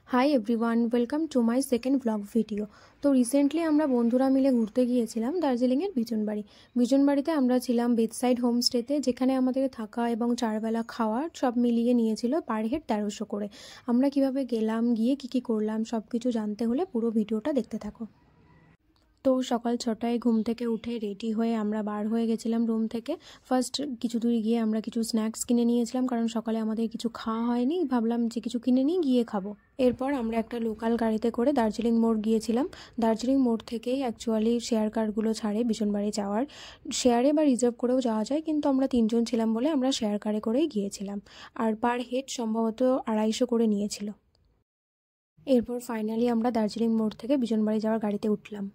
Hi everyone, welcome to my second blog video. তো recently আমরা বন্ধুরা মিলে ঘুরতে গিয়েছিলাম দার্জিলিংয়ের বিজনবাড়ি। বিজনবাড়িতে আমরা ছিলাম বেডসাইড হোমস্টেতে, যেখানে আমাদের থাকা এবং চারবেলা খাওয়ার সব মিলিয়ে নিয়েছিল পার হেড 1300 করে। আমরা কিভাবে গেলাম, গিয়ে কী করলাম সব কিছু জানতে হলে পুরো ভিডিওটা দেখতে থাকো। তো সকাল 6টায় ঘুম থেকে উঠে রেডি হয়ে আমরা বার হয়ে গেছিলাম রুম থেকে। ফার্স্ট কিছু দূর গিয়ে আমরা কিছু স্ন্যাক্স কিনে নিয়েছিলাম, কারণ সকালে আমাদের কিছু খাওয়া হয়নি, ভাবলাম যে কিছু কিনে নিয়ে গিয়ে খাবো। এরপর আমরা একটা লোকাল গাড়িতে করে দার্জিলিং মোড় গিয়েছিলাম। দার্জিলিং মোড় থেকেই অ্যাকচুয়ালি শেয়ার কারগুলো ছাড়ে বিজনবাড়ি যাওয়ার। শেয়ারে বা রিজার্ভ করেও যাওয়া যায়, কিন্তু আমরা 3জন ছিলাম বলে আমরা শেয়ার কারে করেই গিয়েছিলাম। আর পার হেড সম্ভবত 250 করে নিয়েছিল। এরপর ফাইনালি আমরা দার্জিলিং মোড় থেকে বিজনবাড়ি যাওয়ার গাড়িতে উঠলাম।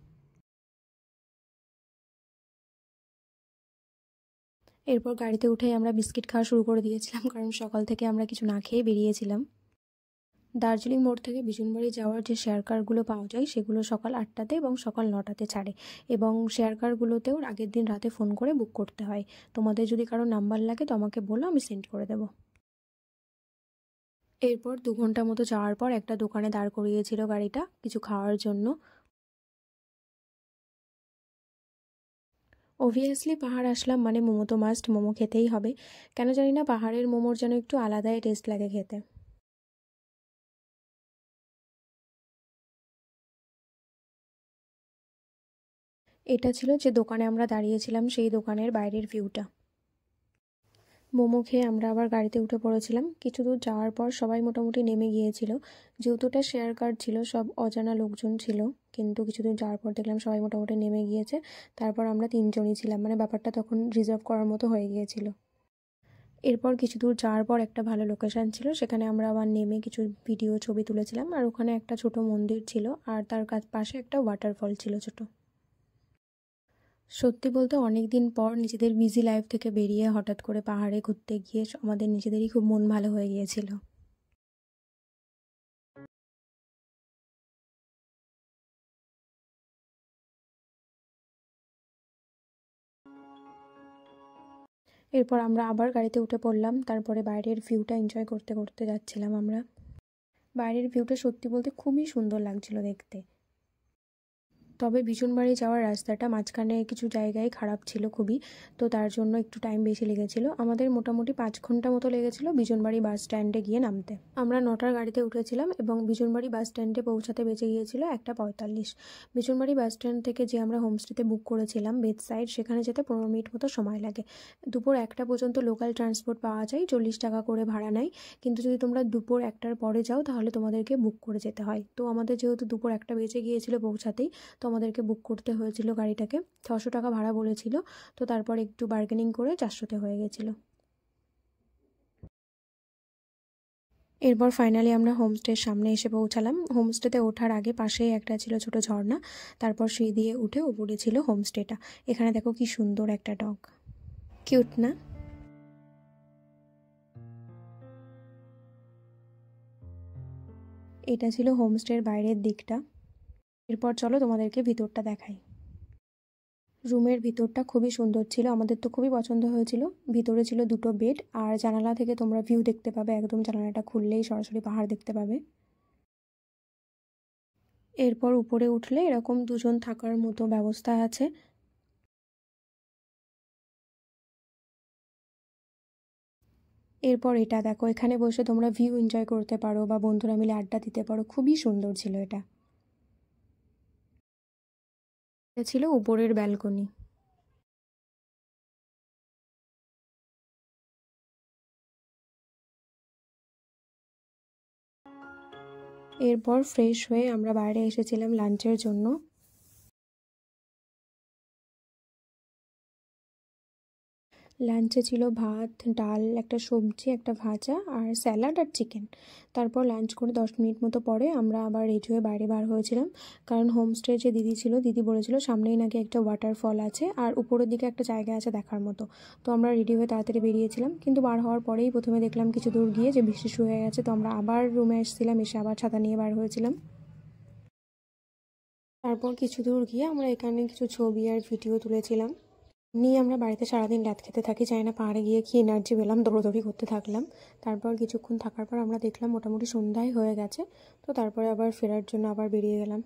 এরপর গাড়িতে উঠেই আমরা বিস্কিট খাওয়া শুরু করে দিয়েছিলাম, কারণ সকাল থেকে আমরা কিছু না খেয়ে বেরিয়েছিলাম। দার্জিলিং মোড় থেকে বিজনবাড়ি যাওয়ার যে শেয়ার কারগুলো পাওয়া যায় সেগুলো সকাল 8টাতে এবং সকাল 9টাতে ছাড়ে, এবং শেয়ার কারগুলোতেও আগের দিন রাতে ফোন করে বুক করতে হয়। তোমাদের যদি কারো নাম্বার লাগে তো আমাকে বলো, আমি সেন্ড করে দেবো। এরপর 2 ঘন্টা মতো যাওয়ার পর একটা দোকানে দাঁড় করিয়েছিল গাড়িটা কিছু খাওয়ার জন্য। অবভিয়াসলি পাহাড় আসলাম মানে মোমো তো মাস্ট, মোমো খেতেই হবে। কেন জানি না পাহাড়ের মোমোর যেন একটু আলাদাই টেস্ট লাগে খেতে। এটা ছিল যে দোকানে আমরা দাঁড়িয়েছিলাম সেই দোকানের বাইরের ভিউটা। মোমো খেয়ে আমরা আবার গাড়িতে উঠে পড়েছিলাম। কিছু দূর যাওয়ার পর সবাই মোটামুটি নেমে গিয়েছিল, যেহেতু ওটা শেয়ার কার ছিল, সব অজানা লোকজন ছিল। কিন্তু কিছু দূর যাওয়ার পর দেখলাম সবাই মোটামুটি নেমে গিয়েছে। তারপর আমরা 3জনই ছিলাম, মানে ব্যাপারটা তখন রিজার্ভ করার মতো হয়ে গিয়েছিল। এরপর কিছু দূর যাওয়ার পর একটা ভালো লোকেশান ছিল, সেখানে আমরা আবার নেমে কিছু ভিডিও ছবি তুলেছিলাম। আর ওখানে একটা ছোট মন্দির ছিল, আর তার পাশে একটা ওয়াটারফল ছিল ছোট। সত্যি বলতে অনেক দিন পর নিজেদের বিজি লাইফ থেকে বেরিয়ে হঠাৎ করে পাহাড়ে ঘুরতে গিয়ে আমাদের নিজেদেরই খুব মন ভালো হয়ে গিয়েছিল। এরপর আমরা আবার গাড়িতে উঠে পড়লাম, তারপরে বাইরের ভিউটা এনজয় করতে করতে যাচ্ছিলাম আমরা। বাইরের ভিউটা সত্যি বলতে খুবই সুন্দর লাগছিল দেখতে। তবে বিজনবাড়ি যাওয়ার রাস্তাটা মাঝখানে কিছু জায়গায় খারাপ ছিল খুবই, তো তার জন্য একটু টাইম বেশি লেগেছিল। আমাদের মোটামুটি 5 ঘন্টা মতো লেগেছিল বিজনবাড়ি বাস স্ট্যান্ডে গিয়ে নামতে। আমরা 9টার গাড়িতে উঠেছিলাম এবং বিজনবাড়ি বাস স্ট্যান্ডে পৌঁছাতে বেঁচে গিয়েছিল 1:45। বিজনবাড়ি বাস স্ট্যান্ড থেকে যে আমরা হোমস্টেতে বুক করেছিলাম বেড সাইড, সেখানে যেতে 15 মিনিট মতো সময় লাগে। দুপুর 1টা পর্যন্ত লোকাল ট্রান্সপোর্ট পাওয়া যায়, 40 টাকা করে ভাড়া নেয়। কিন্তু যদি তোমরা দুপুর 1টার পরে যাও তাহলে তোমাদেরকে বুক করে যেতে হয়। তো আমাদের যেহেতু দুপুর 1টা বেজে গিয়েছিল পৌঁছাতেই, তো আমাদেরকে বুক করতে হয়েছিল গাড়িটাকে। 600 টাকা ভাড়া বলেছিল, তো তারপর একটু বার্গেনিং করে 400তে হয়ে গেছিল। এরপর ফাইনালি আমরা হোমস্টের সামনে এসে পৌঁছালাম। হোমস্টেতে ওঠার আগে পাশেই একটা ছিল ছোট ঝর্ণা, তারপর সিঁড়ি দিয়ে উঠে উপরে ছিল হোমস্টেটা। এখানে দেখো কি সুন্দর একটা ডগ, কিউট না? এটা ছিল হোমস্টের বাইরের দিকটা। এরপর চলো তোমাদেরকে ভিতরটা দেখাই। রুমের ভিতরটা খুবই সুন্দর ছিল, আমাদের তো খুবই পছন্দ হয়েছিল। ভিতরে ছিল 2টো বেড, আর জানালা থেকে তোমরা ভিউ দেখতে পাবে, একদম জানালাটা খুললেই সরাসরি পাহাড় দেখতে পাবে। এরপর উপরে উঠলে এরকম 2জন থাকার মতো ব্যবস্থা আছে। এরপর এটা দেখো, এখানে বসে তোমরা ভিউ এনজয় করতে পারো বা বন্ধুরা মিলে আড্ডা দিতে পারো, খুবই সুন্দর ছিল এটা। এটা ছিল উপরের ব্যালকনি। এরপর ফ্রেশ হয়ে আমরা বাইরে এসেছিলাম লাঞ্চের জন্য। লাঞ্চে ছিল ভাত, ডাল, একটা সবজি, একটা ভাজা আর স্যালাড আর চিকেন। তারপর লাঞ্চ করে 10 মিনিট মতো পরে আমরা আবার রেডি হয়ে বাইরে বার হয়েছিলাম, কারণ হোমস্টে যে দিদি ছিল, দিদি বলেছিল সামনেই নাকি একটা ওয়াটারফল আছে আর উপরের দিকে একটা জায়গা আছে দেখার মতো। তো আমরা রেডি হয়ে তাড়াতাড়ি বেরিয়েছিলাম, কিন্তু বার হওয়ার পরেই প্রথমে দেখলাম কিছু দূর গিয়ে যে বৃষ্টি শুরু হয়ে গেছে। তো আমরা আবার রুমে এসেছিলাম, এসে আবার ছাতা নিয়ে বার হয়েছিলাম। তারপর কিছু দূর গিয়ে আমরা এখানে কিছু ছবি আর ভিডিও তুলেছিলাম। নিয়ে আমরা বাড়িতে সারাদিন রাত খেতে থাকি, জানি না পাহাড়ে গিয়ে কি এনার্জি পেলাম, দৌড়োদৌড়ি করতে থাকলাম। তারপর কিছুক্ষণ থাকার পর আমরা দেখলাম মোটামুটি সন্ধ্যায় হয়ে গেছে। তো তারপরে আবার ফেরার জন্য আবার বেরিয়ে গেলাম।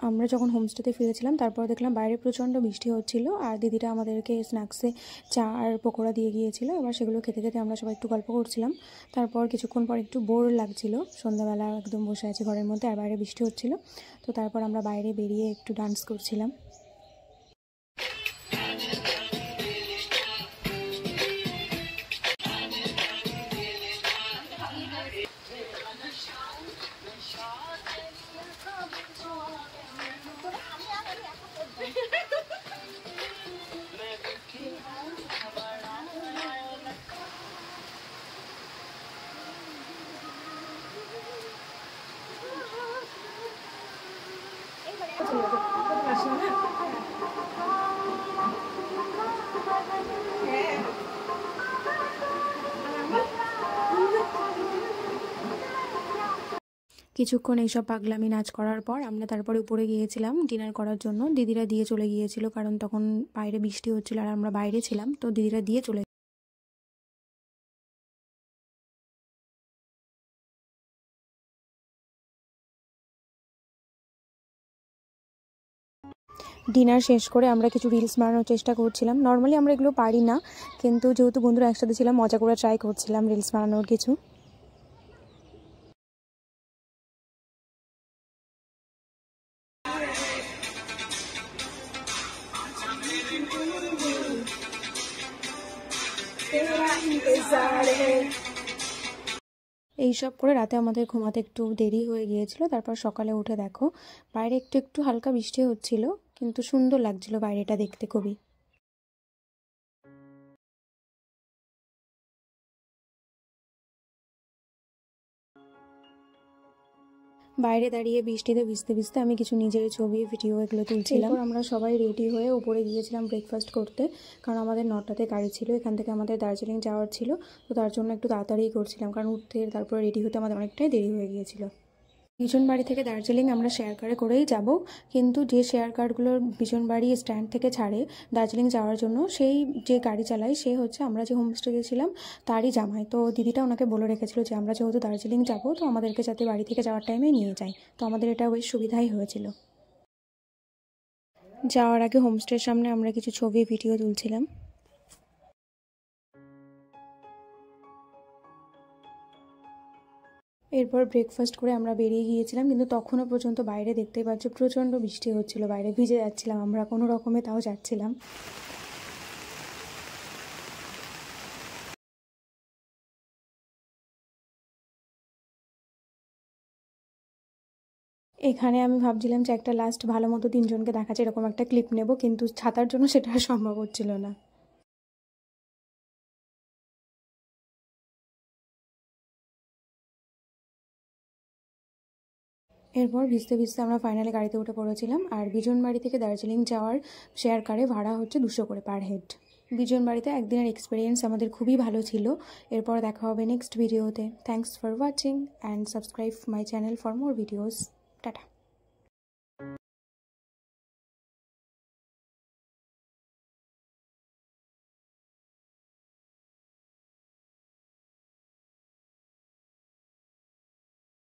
আমরা যখন হোমস্টেতে ফিরেছিলাম তারপর দেখলাম বাইরে প্রচণ্ড বৃষ্টি হচ্ছিল, আর দিদিরা আমাদেরকে স্ন্যাক্সে চা আর পকোড়া দিয়ে গিয়েছিল। এবার সেগুলো খেতে খেতে আমরা সবাই একটু গল্প করছিলাম। তারপর কিছুক্ষণ পর একটু বোর লাগছিল, সন্ধ্যাবেলা একদম বসে আছি ঘরের মধ্যে আর বাইরে বৃষ্টি হচ্ছিল। তো তারপর আমরা বাইরে বেরিয়ে একটু ডান্স করছিলাম। কিছুক্ষণ এইসব পাগলামি নাচ করার পর আমরা তারপরে উপরে গিয়েছিলাম ডিনার করার জন্য। দিদিরা দিয়ে চলে গিয়েছিল, কারণ তখন বাইরে বৃষ্টি হচ্ছিল আর আমরা বাইরে ছিলাম, তো দিদিরা দিয়ে চলে। ডিনার শেষ করে আমরা কিছু রিলস বানানোর চেষ্টা করছিলাম। নর্মালি আমরা এগুলো পারি না, কিন্তু যেহেতু বন্ধুরা একসাথে ছিলাম মজা করে ট্রাই করছিলাম রিলস বানানোর কিছু। এইসব করে রাতে আমাদের ঘুমাতে একটু দেরি হয়ে গিয়েছিল। তারপর সকালে উঠে দেখো বাইরে একটু একটু হালকা বৃষ্টি হচ্ছিল, কিন্তু সুন্দর লাগছিল বাইরেটা দেখতে খুবই। বাইরে দাঁড়িয়ে বৃষ্টিতে ভিজতে ভিজতে আমি কিছু নিজের ছবি ভিডিও এগুলো তুলছিলাম। আমরা সবাই রেডি হয়ে উপরে গিয়েছিলাম ব্রেকফাস্ট করতে, কারণ আমাদের 9টাতে গাড়ি ছিল, এখান থেকে আমাদের দার্জিলিং যাওয়ার ছিল। তো তার জন্য একটু তাড়াতাড়ি করছিলাম, কারণ উঠতে তারপরে রেডি হতে আমাদের অনেকটাই দেরি হয়ে গিয়েছিল। বিজনবাড়ি থেকে দার্জিলিং আমরা শেয়ার কারে করেই যাব, কিন্তু যে শেয়ার কারগুলোর বিজনবাড়ি স্ট্যান্ড থেকে ছাড়ে দার্জিলিং যাওয়ার জন্য, সেই যে গাড়ি চালায় সে হচ্ছে আমরা যে হোমস্টেতে ছিলাম তারই জামাই। তো দিদিটা ওনাকে বলে রেখেছিল যে আমরা যেহেতু দার্জিলিং যাব তো আমাদেরকে যাতে বাড়ি থেকে যাওয়ার টাইমে নিয়ে যায়, তো আমাদের এটা বেশ সুবিধাই হয়েছিল। যাওয়ার আগে হোমস্টের সামনে আমরা কিছু ছবি ভিডিও তুলছিলাম। এরপর ব্রেকফাস্ট করে আমরা বেরিয়ে গিয়েছিলাম, কিন্তু তখনও পর্যন্ত বাইরে দেখতেই পাচ্ছ প্রচণ্ড বৃষ্টি হচ্ছিল, বাইরে ভিজে যাচ্ছিলাম আমরা কোনো রকমে, তাও যাচ্ছিলাম। এখানে আমি ভাবছিলাম যে একটা লাস্ট ভালো মতো 3জনকে দেখাচ্ছে এরকম একটা ক্লিপ নেব, কিন্তু ছাতার জন্য সেটা আর সম্ভব হচ্ছিল না। এরপর ভিজতে ভিজতে আমরা ফাইনালি গাড়িতে উঠে পড়েছিলাম। আর বিজনবাড়ি থেকে দার্জিলিং যাওয়ার শেয়ার কারে ভাড়া হচ্ছে 200 করে পার হেড। বিজনবাড়িতে একদিনের এক্সপিরিয়েন্স আমাদের খুবই ভালো ছিল। এরপর দেখা হবে নেক্সট ভিডিওতে। Thanks for watching and subscribe my channel for more videos. Tata.